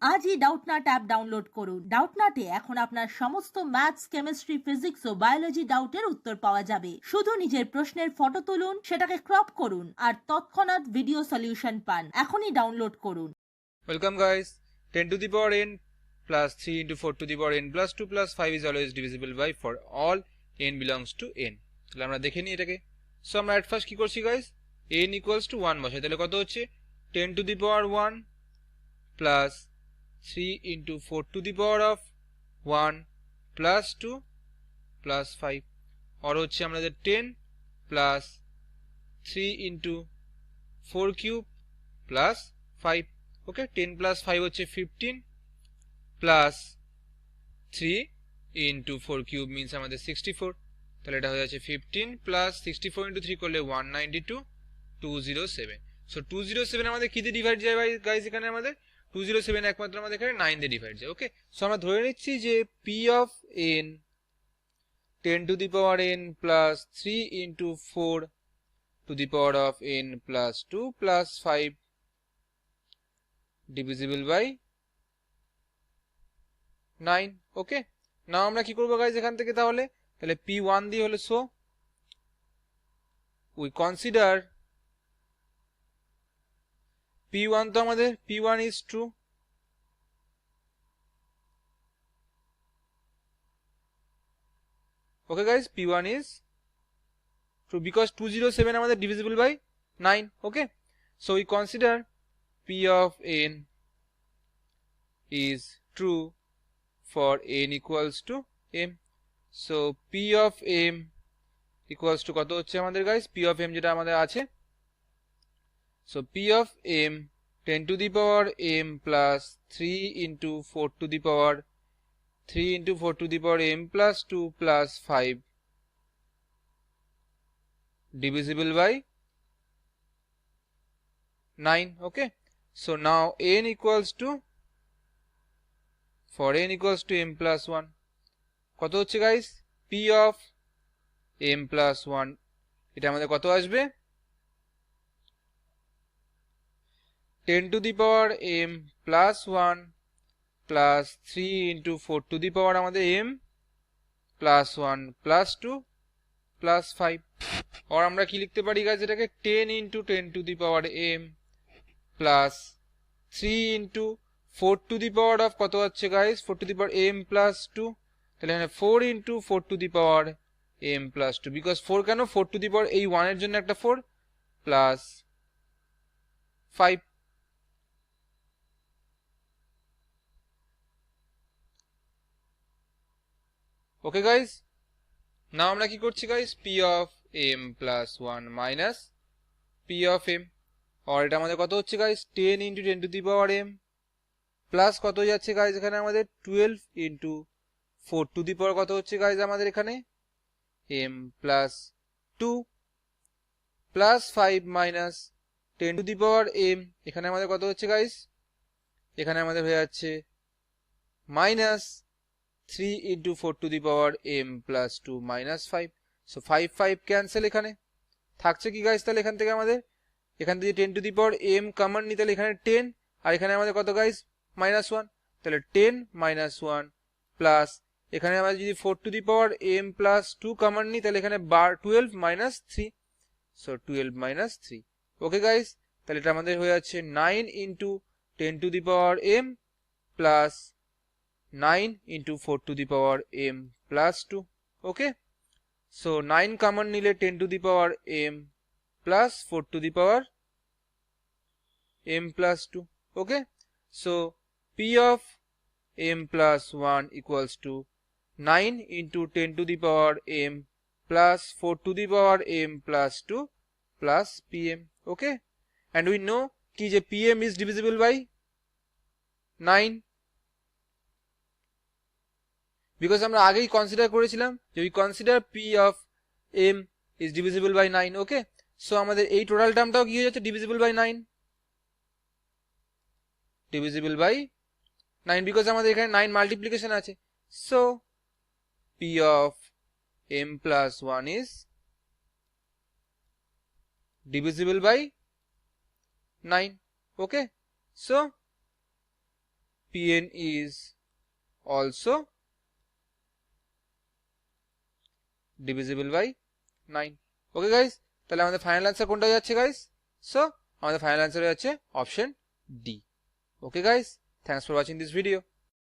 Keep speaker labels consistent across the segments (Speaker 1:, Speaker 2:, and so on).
Speaker 1: আজই Doubtnut app download করুন। ডাউটনাটে এখন আপনার সমস্ত ম্যাথস, কেমিস্ট্রি, ফিজিক্স ও বায়োলজি ডাউটের উত্তর পাওয়া যাবে। শুধু নিজের প্রশ্নের ফটো তুলুন, সেটাকে ক্রপ করুন আর তৎক্ষণাৎ ভিডিও সলিউশন পান। এখনই ডাউনলোড করুন।
Speaker 2: Welcome guys. 10 to the power n plus 3 into 4 to the power n plus 2 plus 5 is always divisible by for all n belongs to n. তাহলে আমরা দেখে নিই এটাকে। সো আমরা at first কি করছি গাইস, n equals to 1 বসাই। তাহলে কত হচ্ছে 10 to the power 1 plus 3 into 4 to the power of 1 plus 2 plus 5 or হচ্ছে আমাদের 10 plus 3 into 4 cube plus 5। ওকে, 10 plus 5 হচ্ছে 15 plus 3 into 4 cube means আমাদের 64। তাহলে এটা হয়ে যাচ্ছে 15 plus 64 into 3 করলে 192 207। সো 207 আমাদের কি দিয়ে ডিভাইড যায় গাইস? এখানে আমাদের 207 একমাত্র আমাদের এখানে 9 দিয়ে ডিভাইড যায়। ওকে, সো আমরা ধরে নিচ্ছি যে p of n 10 to the power n plus 3 into 4 to the power of n plus 2 plus 5 divisible by 9। ওকে, নাও আমরা কি করবো গাইজ এখান থেকে? তাহলে p1 দিয়ে হলো, সো উই কনসিডার p1, তো আমাদের p1 is true। Okay guys, p1 is true because 207 আমাদের divisible by 9। Okay, so we consider p of n is true for n equals to m। so p of m equals to কত হচ্ছে আমাদের guys? p of m যেটা আমাদের আছে, so p of m 10 to the power m plus 3 into 4 to the power 3 into 4 to the power m plus 2 plus 5 divisible by 9। okay, so now n equals to, for n equals to m plus 1 কত হচ্ছে guys? p of m plus 1 এটা আমাদের কত আসবে? 10 to the power m plus 1 plus 3 into 4 to the power আমাদের m plus 1 plus 2 plus 5। और আমরা কি লিখতে পারি গাইস এটাকে? 10 into 10 to the power m plus 3 into 4 to the power of কত হচ্ছে guys? 4 to the power m plus 2। তাহলে এখানে 4 into 4 to the power m plus 2, because 4 কেন? 4 to the power এই 1 এর জন্য একটা 4 plus 5। ওকে গাইস, নাও আমরা কি করছি guys? p of m plus 1 minus p of m, আর এটা আমাদের কত হচ্ছে guys? 10 into 10 to the power m plus কত যাচ্ছে গাইস এখানে আমাদের? 12 into 4 to the power কত হচ্ছে গাইস আমাদের এখানে? m plus 2 plus 5 minus 10 to the power m, এখানে আমাদের কত হচ্ছে গাইস? এখানে আমাদের হয়ে যাচ্ছে minus 3 into 4 to the power m plus 2 minus 5। so 5 5 cancel, এখানে থাকছে কি গাইস? তাহলে এখান থেকে আমাদের, এখান থেকে 10 to the power m common নি, তাহলে এখানে 10 আর এখানে আমাদের কত গাইস? -1। তাহলে 10 -1 প্লাস এখানে আমরা যদি 4 to the power m plus 2 common নি, তাহলে এখানে 12 -3, so 12 -3। ওকে গাইস, তাহলে এটা আমাদের হয়ে যাচ্ছে 9 into 10 to the power m plus 9 into 4 to the power m plus 2। Okay, so 9 common নিলে 10 to the power m plus 4 to the power m plus 2। Okay, so p of m plus 1 equals to 9 into 10 to the power m plus 4 to the power m plus 2 plus pm। okay, and we know ki je pm is divisible by 9 because আমরা আগেই consider করেছিলাম যে we consider p of m is divisible by 9। okay, so আমাদের এই total টার্মটাও কি হয়ে যাচ্ছে? divisible by 9, divisible by 9 because আমাদের এখানে 9 মাল্টিপ্লিকেশন আছে। so p of m plus 1 is divisible by 9। okay, so Pn is also divisible by 9. Okay guys, তাহলে আমাদের ফাইনাল অ্যান্সার কোনটা যাচ্ছে গাইস? সো আমাদের ফাইনাল অ্যান্সার হচ্ছে option D. Okay guys, thanks for watching this video.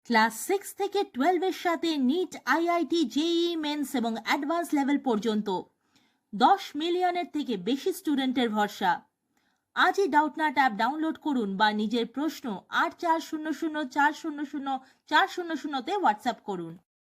Speaker 1: Class 6 থেকে 12 এর সাথে NEET, IIT, JEE men's এবং অ্যাডভান্স লেভেল পর্যন্ত 10 মিলিয়নের থেকে বেশি স্টুডেন্টের ভরসা। আজই ডাউটনাট অ্যাপ ডাউনলোড করুন বা নিজের প্রশ্ন 8400400400 তে হোয়াটসঅ্যাপ করুন।